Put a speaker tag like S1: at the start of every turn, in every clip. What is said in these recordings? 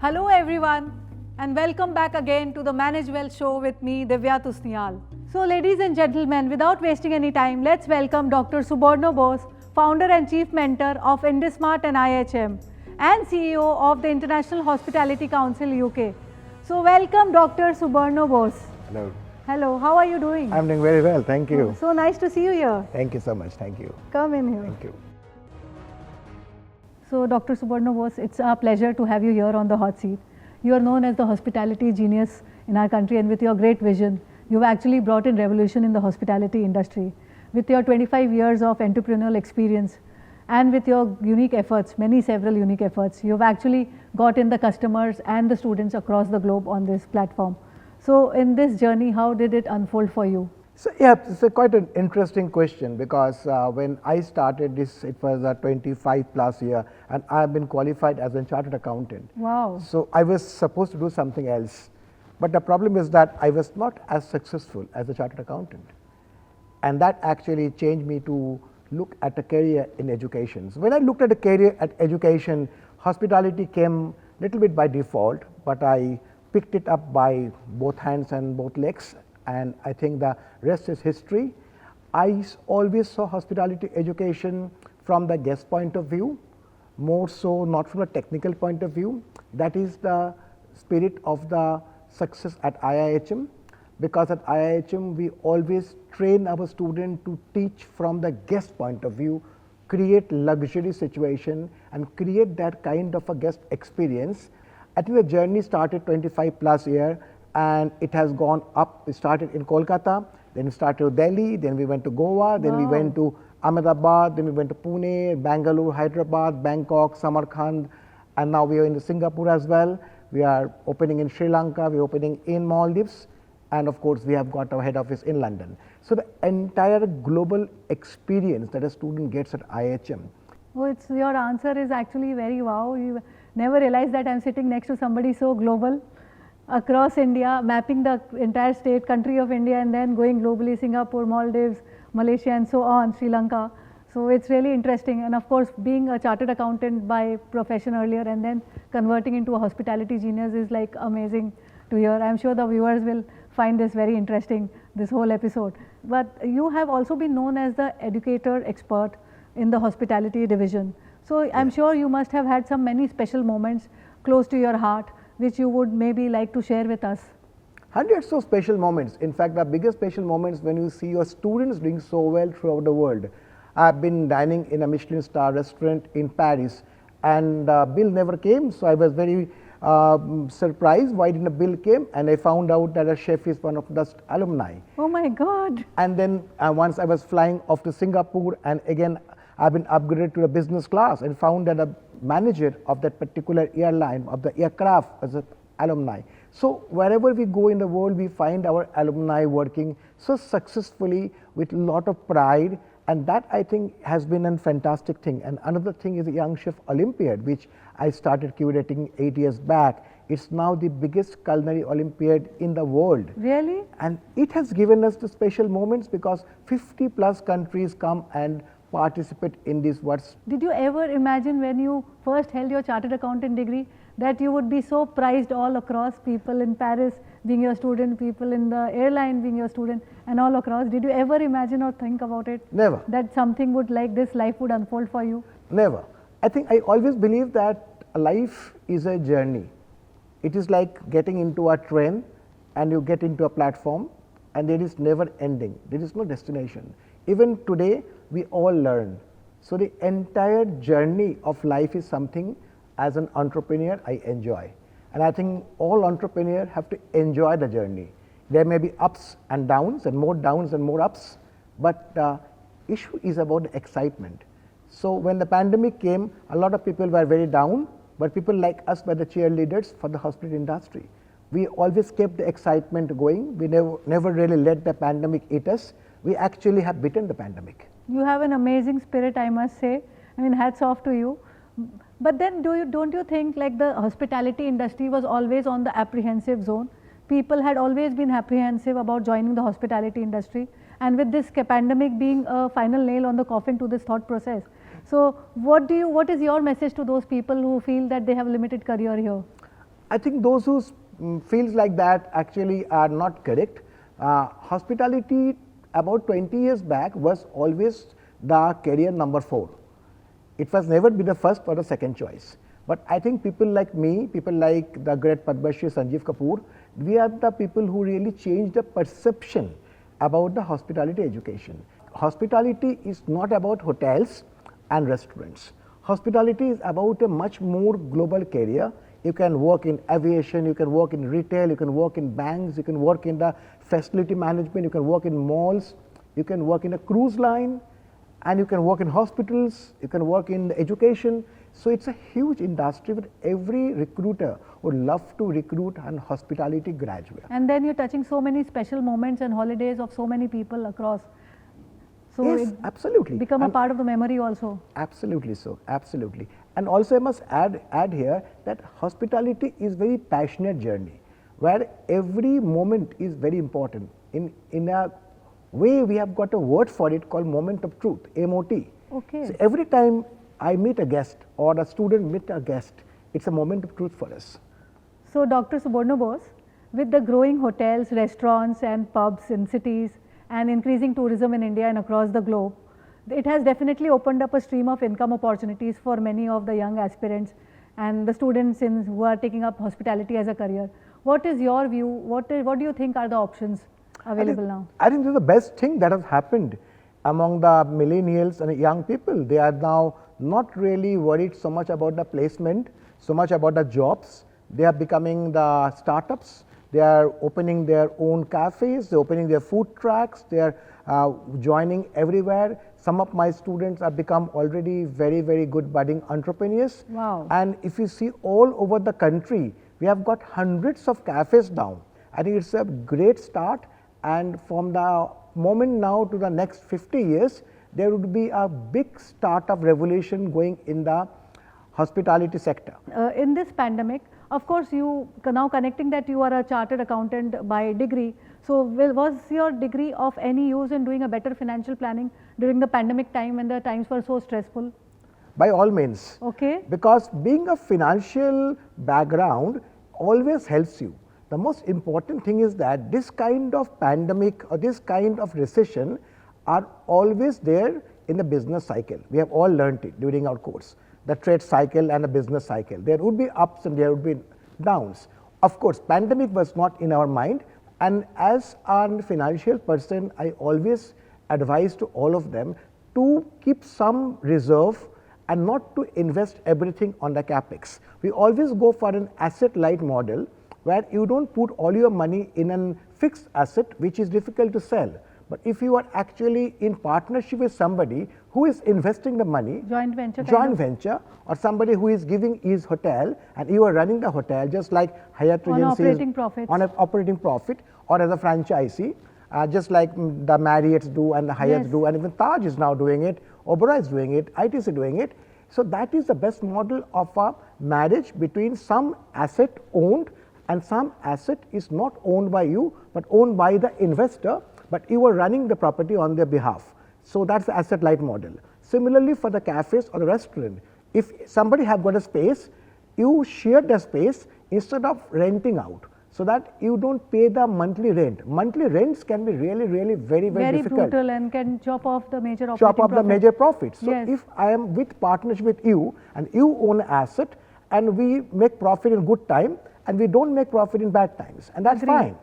S1: Hello everyone and welcome back again to the Manage Well show with me Divya Tusnial. So ladies and gentlemen, without wasting any time, let's welcome Dr. Suborno Bose, founder and chief mentor of Indismart and IIHM and CEO of the International Hospitality Council UK. So welcome Dr. Suborno Bose.
S2: Hello.
S1: Hello, how are you doing?
S2: I'm doing very well, thank you.
S1: Oh, so nice to see you here.
S2: Thank you so much, thank you.
S1: Come in here.
S2: Thank you.
S1: So Dr. Suborno Bose, it's our pleasure to have you here on the hot seat. You are known as the hospitality genius in our country, and with your great vision, you've actually brought in revolution in the hospitality industry. With your 25 years of entrepreneurial experience and with your unique efforts, several unique efforts, you've actually got in the customers and the students across the globe on this platform. So in this journey, how did it unfold for you?
S2: So yeah, it's quite an interesting question because when I started this, it was a 25 plus year and I've been qualified as a chartered accountant.
S1: Wow.
S2: So I was supposed to do something else. But the problem is that I was not as successful as a chartered accountant. And that actually changed me to look at a career in education. So when I looked at a career at education, hospitality came a little bit by default, but I picked it up by both hands and both legs. And I think the rest is history. I always saw hospitality education from the guest point of view, more so not from a technical point of view. That is the spirit of the success at IIHM, because at IIHM we always train our student to teach from the guest point of view, create luxury situation and create that kind of a guest experience. I think the journey started 25 plus year. And it has gone up. We started in Kolkata, then we started to Delhi, then we went to Goa, then we went to Ahmedabad, then we went to Pune, Bangalore, Hyderabad, Bangkok, Samarkand, and now we are in Singapore as well. We are opening in Sri Lanka, we are opening in Maldives, and of course we have got our head office in London. So the entire global experience that a student gets at IIHM.
S1: Oh, your answer is actually very wow. You never realized that I'm sitting next to somebody so global. Across India, mapping the entire state, country of India, and then going globally, Singapore, Maldives, Malaysia and so on, Sri Lanka. So it's really interesting, and of course being a chartered accountant by profession earlier and then converting into a hospitality genius is like amazing to hear. I'm sure the viewers will find this very interesting, this whole episode. But you have also been known as the educator expert in the hospitality division. So I'm sure you must have had many special moments close to your heart, which you would maybe like to share with us.
S2: Hundreds of special moments. In fact, the biggest special moments when you see your students doing so well throughout the world. I've been dining in a Michelin star restaurant in Paris and bill never came, so I was very surprised why didn't a bill came, and I found out that a chef is one of the alumni.
S1: Oh my God.
S2: And then once I was flying off to Singapore, and again I've been upgraded to the business class and found that a manager of that particular airline, of the aircraft, as an alumni. So wherever we go in the world, we find our alumni working so successfully with a lot of pride, and that I think has been a fantastic thing. And another thing is the Young Chef Olympiad, which I started curating 8 years back. It's now the biggest culinary Olympiad in the world.
S1: Really?
S2: And it has given us the special moments because 50 plus countries come and participate in this.
S1: Did you ever imagine when you first held your chartered accountant degree that you would be so prized all across, people in Paris being your student, people in the airline being your student and all across? Did you ever imagine or think about it?
S2: Never.
S1: That something would like this life would unfold for you?
S2: Never. I think I always believe that life is a journey. It is like getting into a train and you get into a platform and it is never ending. There is no destination. Even today, we all learn. So the entire journey of life is something as an entrepreneur I enjoy. And I think all entrepreneurs have to enjoy the journey. There may be ups and more downs and more ups, but the issue is about the excitement. So when the pandemic came, a lot of people were very down, but people like us were the cheerleaders for the hospitality industry. We always kept the excitement going. We never really let the pandemic eat us. We actually have beaten the pandemic.
S1: You have an amazing spirit, I must say. I mean, hats off to you. But then don't you think like the hospitality industry was always on the apprehensive zone? People had always been apprehensive about joining the hospitality industry, and with this pandemic being a final nail on the coffin to this thought process. So what is your message to those people who feel that they have limited career here?
S2: I think those who feels like that actually are not correct. Hospitality about 20 years back was always the career number 4. It was never be the first or the second choice. But I think people like me, people like the great Padma Shri Sanjeev Kapoor, we are the people who really changed the perception about the hospitality education. Hospitality is not about hotels and restaurants. Hospitality is about a much more global career. You can work in aviation, you can work in retail, you can work in banks, you can work in the facility management, you can work in malls, you can work in a cruise line, and you can work in hospitals, you can work in education. So it's a huge industry, but every recruiter would love to recruit an hospitality graduate.
S1: And then you're touching so many special moments and holidays of so many people across. So
S2: yes, absolutely.
S1: Become a part of the memory also.
S2: Absolutely so, absolutely. And also I must add here that hospitality is very passionate journey, where every moment is very important. In a way, we have got a word for it called moment of truth, MOT.
S1: Okay.
S2: So every time I meet a guest or a student meet a guest, it's a moment of truth for us.
S1: So Dr. Suborno Bose, with the growing hotels, restaurants and pubs in cities and increasing tourism in India and across the globe, it has definitely opened up a stream of income opportunities for many of the young aspirants and the students who are taking up hospitality as a career. What is your view? What do you think are the options available now?
S2: I think this is the best thing that has happened among the millennials and young people. They are now not really worried so much about the placement, so much about the jobs. They are becoming the startups. They are opening their own cafes, they are opening their food trucks, they are joining everywhere. Some of my students have become already very, very good budding entrepreneurs.
S1: Wow.
S2: And if you see all over the country, we have got hundreds of cafes now. I think it's a great start, and from the moment now to the next 50 years, there would be a big startup revolution going in the hospitality sector.
S1: In this pandemic, of course, you now connecting that you are a chartered accountant by degree. So, was your degree of any use in doing a better financial planning during the pandemic time when the times were so stressful?
S2: By all means.
S1: Okay.
S2: Because being a financial background always helps you. The most important thing is that this kind of pandemic or this kind of recession are always there in the business cycle. We have all learnt it during our course. The trade cycle and the business cycle. There would be ups and there would be downs. Of course, pandemic was not in our mind, and as a financial person, I always advise to all of them to keep some reserve and not to invest everything on the capex. We always go for an asset light model where you don't put all your money in a fixed asset which is difficult to sell. But if you are actually in partnership with somebody who is investing the money,
S1: joint venture,
S2: or somebody who is giving his hotel and you are running the hotel just like Hyatt Regency on an operating profit, or as a franchisee, just like the Marriotts do and the Hyatts do, and even Taj is now doing it, Oberoi is doing it, ITC doing it. So that is the best model of a marriage between some asset owned and some asset is not owned by you but owned by the investor, but you are running the property on their behalf. So that's the asset light model. Similarly, for the cafes or the restaurant, if somebody have got a space, you share the space instead of renting out, so that you don't pay the monthly rent. Monthly rents can be really, really very difficult.
S1: Brutal and can chop off the major
S2: profits. So if I am with partnership with you and you own an asset and we make profit in good time and we don't make profit in bad times, and that's fine.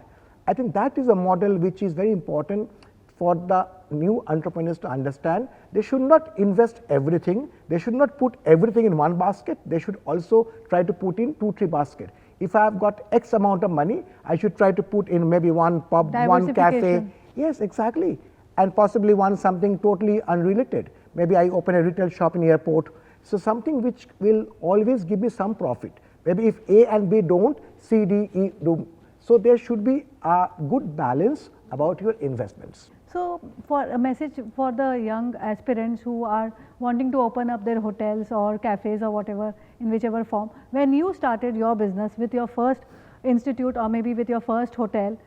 S2: I think that is a model which is very important for the new entrepreneurs to understand. They should not invest everything. They should not put everything in one basket. They should also try to put in 2-3 baskets. If I have got X amount of money, I should try to put in maybe one pub, one cafe. Yes, exactly. And possibly one something totally unrelated. Maybe I open a retail shop in airport. So something which will always give me some profit. Maybe if A and B don't, C, D, E do. So there should be a good balance about your investments.
S1: So for a message for the young aspirants who are wanting to open up their hotels or cafes or whatever, in whichever form, when you started your business with your first institute or maybe with your first hotel,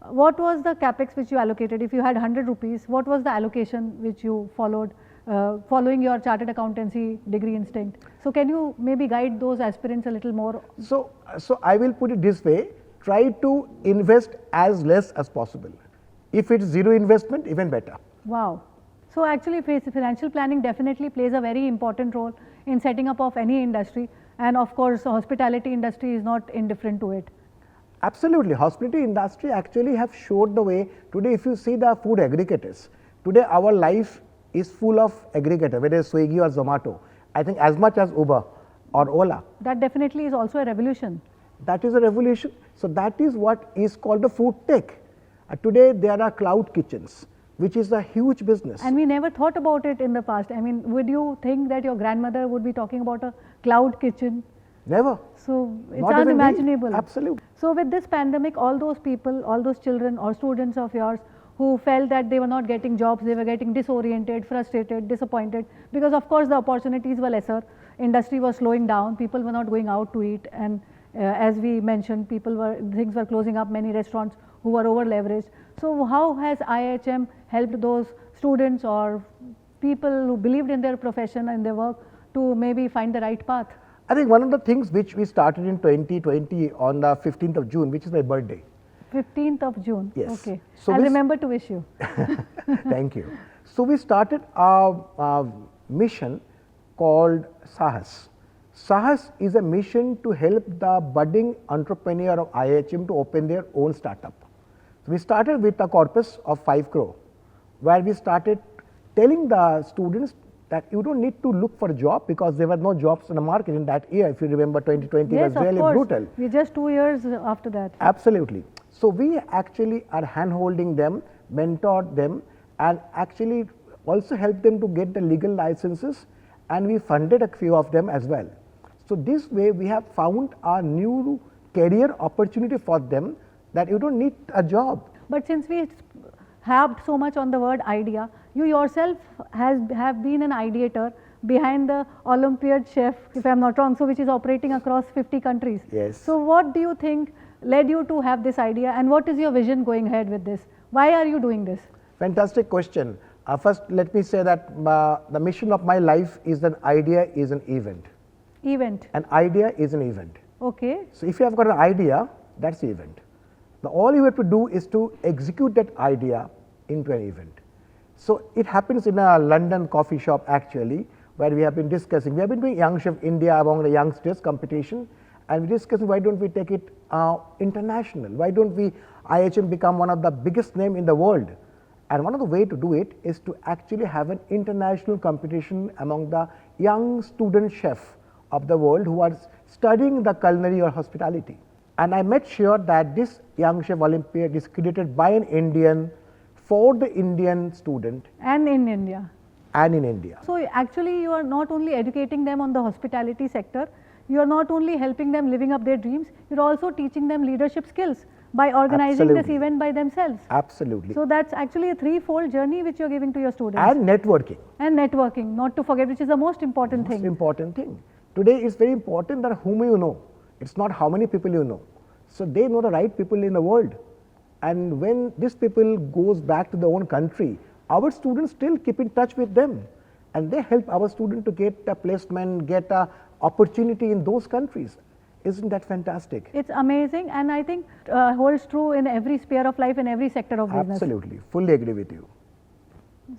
S1: what was the capex which you allocated? If you had 100 rupees, what was the allocation which you followed following your chartered accountancy degree instinct. So can you maybe guide those aspirants a little more?
S2: So I will put it this way, try to invest as less as possible. If it's zero investment, even better.
S1: Wow. So actually financial planning definitely plays a very important role in setting up of any industry, and of course hospitality industry is not indifferent to it.
S2: Absolutely, hospitality industry actually have showed the way. Today if you see the food aggregators, today our life is full of aggregator, whether it's Swiggy or Zomato, I think as much as Uber or Ola.
S1: That definitely is also a revolution.
S2: That is a revolution. So that is what is called the food tech. Today there are cloud kitchens, which is a huge business.
S1: And we never thought about it in the past. I mean, would you think that your grandmother would be talking about a cloud kitchen?
S2: Never.
S1: So it's
S2: Not even
S1: unimaginable.
S2: me. Absolutely.
S1: So with this pandemic, all those people, all those children or students of yours who felt that they were not getting jobs, they were getting disoriented, frustrated, disappointed, because of course the opportunities were lesser, industry was slowing down, people were not going out to eat, and as we mentioned, things were closing up, many restaurants who were over leveraged. So how has IIHM helped those students or people who believed in their profession and their work to maybe find the right path?
S2: I think one of the things which we started in 2020 on the 15th of June, which is my birthday.
S1: 15th of June.
S2: Yes.
S1: Okay.
S2: So
S1: I'll remember to wish you.
S2: Thank you. So we started a mission called Sahas. Sahas is a mission to help the budding entrepreneur of IIHM to open their own startup. So we started with a corpus of 5 crore, where we started telling the students that you don't need to look for a job, because there were no jobs in the market in that year. If you remember, 2020
S1: yes,
S2: was really brutal.
S1: We're just 2 years after that.
S2: Absolutely. So we actually are hand-holding them, mentored them, and actually also helped them to get the legal licenses, and we funded a few of them as well. So this way we have found a new career opportunity for them, that you don't need a job.
S1: But since we harped so much on the word idea, you yourself have been an ideator behind the Olympiad chef, if I am not wrong, so which is operating across 50 countries.
S2: Yes.
S1: So what do you think led you to have this idea, and what is your vision going ahead with this? Why are you doing this?
S2: Fantastic question. First, let me say that the mission of my life is an idea is an event.
S1: Event.
S2: An idea is an event.
S1: Okay.
S2: So if you have got an idea, that's the event. All you have to do is to execute that idea into an event. So it happens in a London coffee shop actually, where we have been discussing. We have been doing Young Chef India among the youngsters competition, and we discussing why don't we take it international? Why don't we IIHM become one of the biggest name in the world? And one of the way to do it is to actually have an international competition among the young student chef of the world who are studying the culinary or hospitality. And I made sure that this Young Chef Olympiad is created by an Indian for the Indian student.
S1: And in India.
S2: And in India.
S1: So actually you are not only educating them on the hospitality sector, you are not only helping them living up their dreams, you are also teaching them leadership skills by organizing
S2: Absolutely.
S1: this event by themselves.
S2: Absolutely.
S1: So that's actually a threefold journey which you are giving to your students.
S2: And networking.
S1: And networking, not to forget, which is the most important thing.
S2: Most important thing. Today it's very important that whom you know. It's not how many people you know. So they know the right people in the world. And when these people goes back to their own country, our students still keep in touch with them. And they help our student to get a placement, get a opportunity in those countries. Isn't that fantastic?
S1: It's amazing, and I think holds true in every sphere of life, in every sector of business.
S2: Absolutely, fully agree with you.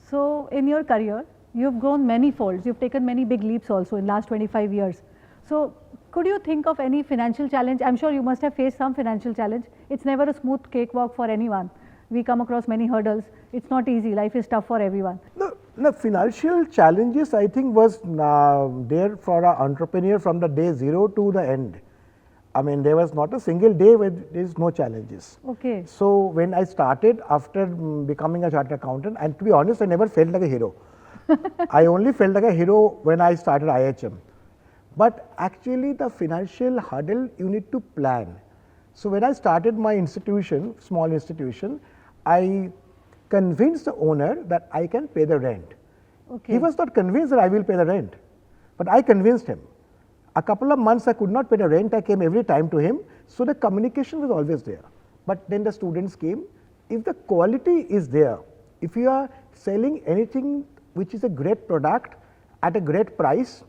S1: So in your career, you've grown many folds, you've taken many big leaps also in last 25 years. So could you think of any financial challenge? I'm sure you must have faced some financial challenge. It's never a smooth cakewalk for anyone. We come across many hurdles. It's not easy. Life is tough for everyone.
S2: The financial challenges I think was there for an entrepreneur from the day zero to the end. I mean, there was not a single day where there is no challenges.
S1: Okay.
S2: So when I started after becoming a chartered accountant, and to be honest, I never felt like a hero. I only felt like a hero when I started IIHM. But actually the financial hurdle you need to plan. So when I started my institution, small institution, I convinced the owner that I can pay the rent.
S1: Okay.
S2: He was not convinced that I will pay the rent, but I convinced him. A couple of months I could not pay the rent, I came every time to him, so the communication was always there. But then the students came. If the quality is there, if you are selling anything which is a great product at a great price,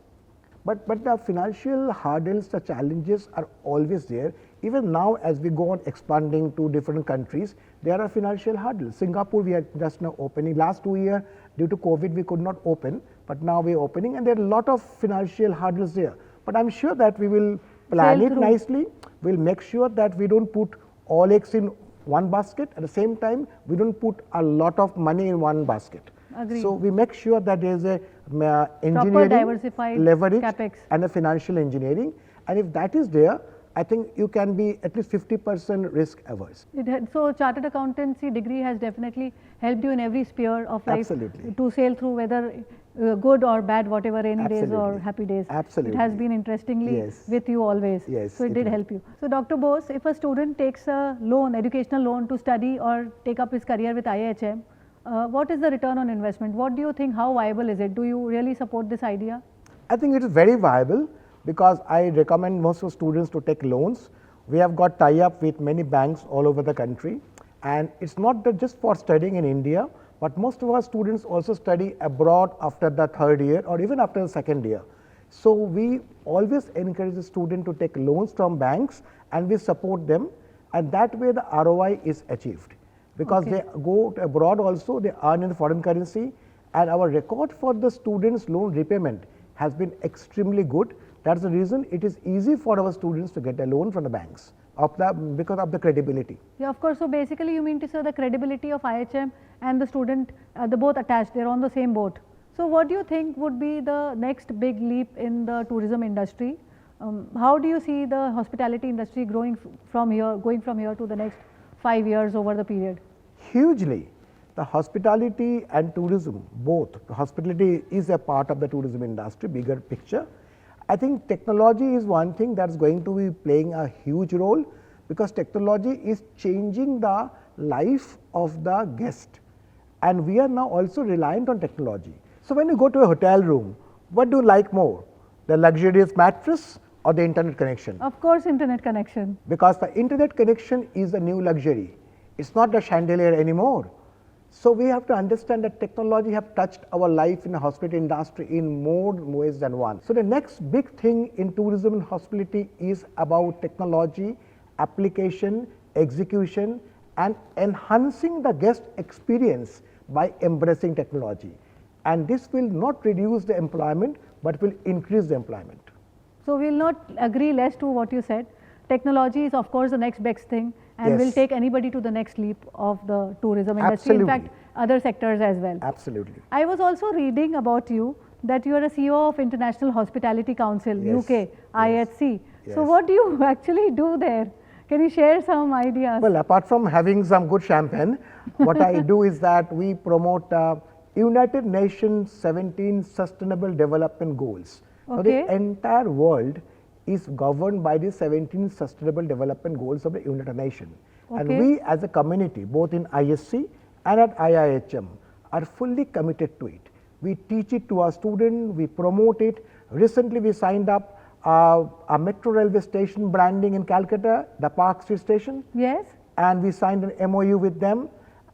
S2: but the financial hurdles, the challenges are always there. Even now as we go on expanding to different countries, there are financial hurdles. Singapore we are just now opening. Last 2 years due to COVID we could not open, but now we are opening and there are a lot of financial hurdles there. But I am sure that we will plan it nicely. We will make sure that we don't put all eggs in one basket. At the same time, we don't put a lot of money in one basket.
S1: Agreed.
S2: So we make sure that there is a engineering,
S1: proper diversified
S2: leverage
S1: capex,
S2: and a financial engineering. And if that is there, I think you can be at least 50% risk averse.
S1: So chartered accountancy degree has definitely helped you in every sphere of life.
S2: Absolutely.
S1: To sail through whether good or bad, whatever, rainy days or happy days.
S2: Absolutely.
S1: It has been interestingly with you always.
S2: Yes.
S1: So it did help you. So Dr. Bose, if a student takes a loan, educational loan to study or take up his career with IIHM, what is the return on investment? What do you think? How viable is it? Do you really support this idea?
S2: I think it is very viable, because I recommend most of students to take loans. We have got tie-up with many banks all over the country, and it's not just for studying in India, but most of our students also study abroad after the 3rd year or even after the 2nd year. So we always encourage the student to take loans from banks, and we support them, and that way the ROI is achieved, because they go abroad also, they earn in foreign currency, and our record for the students' loan repayment has been extremely good. That's the reason it is easy for our students to get a loan from the banks because of the credibility.
S1: Yeah, of course. So basically you mean to say the credibility of IHM and the student, they're both attached, they're on the same boat. So what do you think would be the next big leap in the tourism industry? How do you see the hospitality industry going from here to the next 5 years over the period?
S2: Hugely. The hospitality and tourism, both. Hospitality is a part of the tourism industry, bigger picture. I think technology is one thing that's going to be playing a huge role, because technology is changing the life of the guest, and we are now also reliant on technology. So when you go to a hotel room, what do you like more, the luxurious mattress or the internet connection?
S1: Of course, internet connection.
S2: Because the internet connection is a new luxury. It's not the chandelier anymore. So we have to understand that technology have touched our life in the hospitality industry in more ways than one. So the next big thing in tourism and hospitality is about technology, application, execution, and enhancing the guest experience by embracing technology. And this will not reduce the employment, but will increase the employment.
S1: So we will not agree less to what you said. Technology is of course the next best thing, and will take anybody to the next leap of the tourism industry. In fact, other sectors as well.
S2: Absolutely.
S1: I was also reading about you that you are a CEO of International Hospitality Council, UK, IHC. So what do you actually do there? Can you share some ideas?
S2: Well, apart from having some good champagne, what I do is that we promote United Nations 17 Sustainable Development Goals. Now, the entire world is governed by the 17 Sustainable Development Goals of the United Nations. And we as a community, both in ISC and at IIHM, are fully committed to it. We teach it to our students, we promote it. Recently we signed up a metro railway station branding in Calcutta, the Park Street station.
S1: Yes.
S2: And we signed an MOU with them,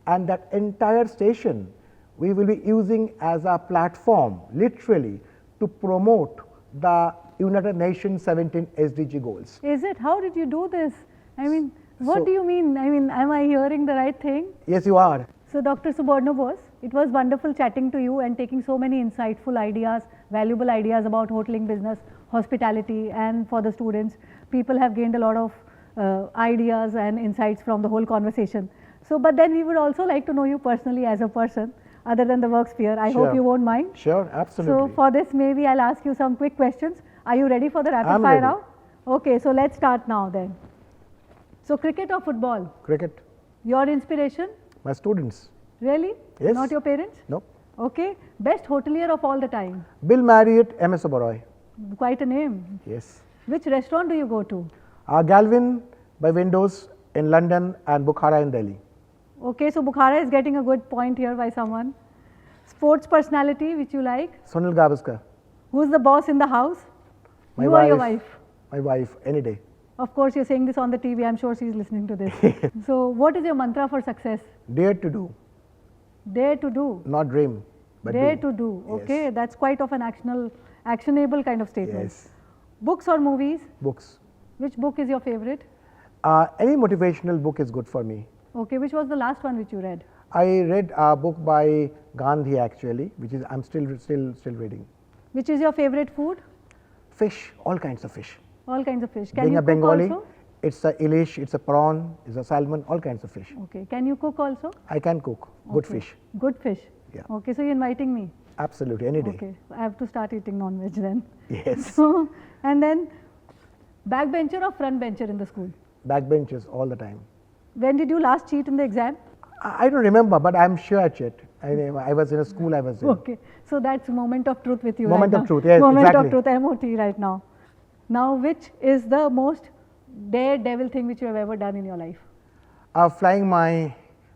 S2: and that entire station we will be using as a platform, literally, to promote the United Nations 17 SDG goals.
S1: Is it? How did you do this? I mean, what do you mean? I mean, am I hearing the right thing?
S2: Yes, you are.
S1: So, Dr. Suborno Bose, it was wonderful chatting to you and taking so many insightful ideas, valuable ideas about hoteling business, hospitality, and for the students. People have gained a lot of ideas and insights from the whole conversation. So, but then we would also like to know you personally as a person, other than the work sphere. I hope you won't mind.
S2: Sure, absolutely.
S1: So, for this, maybe I'll ask you some quick questions. Are you ready for the rapid fire round? Okay, so let's start now then. So, cricket or football?
S2: Cricket.
S1: Your inspiration?
S2: My students.
S1: Really?
S2: Yes.
S1: Not your parents?
S2: No.
S1: Okay. Best hotelier of all the time?
S2: Bill Marriott, MS Oberoi.
S1: Quite a name.
S2: Yes.
S1: Which restaurant do you go to?
S2: Galvin by Windows in London and Bukhara in Delhi.
S1: Okay, so Bukhara is getting a good point here by someone. Sports personality which you like?
S2: Sunil Gavaskar.
S1: Who's the boss in the house?
S2: My
S1: you
S2: wife.
S1: Or your wife?
S2: My wife, any day.
S1: Of course, you're saying this on the TV. I'm sure she's listening to this. So, what is your mantra for success?
S2: Dare to do.
S1: Dare to do.
S2: Not dream. but
S1: Dare
S2: do.
S1: to do.
S2: Yes.
S1: Okay, that's quite of an actionable kind of statement.
S2: Yes.
S1: Books or movies?
S2: Books.
S1: Which book is your favorite?
S2: Any motivational book is good for me.
S1: Okay, which was the last one which you read?
S2: I read a book by Gandhi actually, which is I'm still reading.
S1: Which is your favorite food?
S2: Fish, all kinds of fish.
S1: All kinds of fish. Can
S2: Being
S1: you
S2: a
S1: cook
S2: Bengali,
S1: also?
S2: it's a ilish, it's a prawn, it's a salmon, all kinds of fish.
S1: Okay, can you cook also?
S2: I can cook good
S1: Okay.
S2: fish.
S1: Good fish.
S2: Yeah.
S1: Okay, so you're inviting me.
S2: Absolutely, any day.
S1: Okay, I have to start eating non-veg then.
S2: Yes.
S1: So, and then backbencher or front bencher in the school?
S2: Backbenches all the time.
S1: When did you last cheat in the exam?
S2: I don't remember, but I'm sure I cheated. I was in a school, I was in.
S1: Okay, so that's moment of truth with you
S2: Moment
S1: right
S2: of
S1: now.
S2: truth, yes,
S1: Moment
S2: exactly.
S1: of truth, MOT right now. Now, which is the most daredevil thing which you have ever done in your life?
S2: Flying my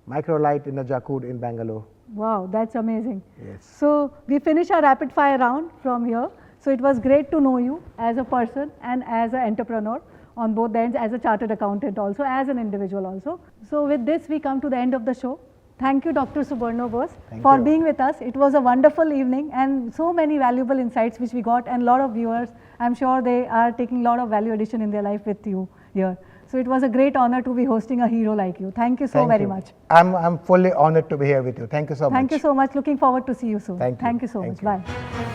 S2: microlight in a Jacud in Bangalore.
S1: Wow, that's amazing.
S2: Yes.
S1: So, we finish our rapid fire round from here. So, it was great to know you as a person and as an entrepreneur on both ends, as a chartered accountant also, as an individual also. So, with this, we come to the end of the show. Thank you, Dr. Suborno Bose, for
S2: you.
S1: being with us. It was a wonderful evening and so many valuable insights which we got, and a lot of viewers, I'm sure they are taking a lot of value addition in their life with you here. So it was a great honor to be hosting a hero like you. Thank you so very much.
S2: I'm fully honored to be here with you. Thank you so much.
S1: Thank you so much. Looking forward to see you soon.
S2: Thank you.
S1: Thank you so much.
S2: Thank you.
S1: Bye.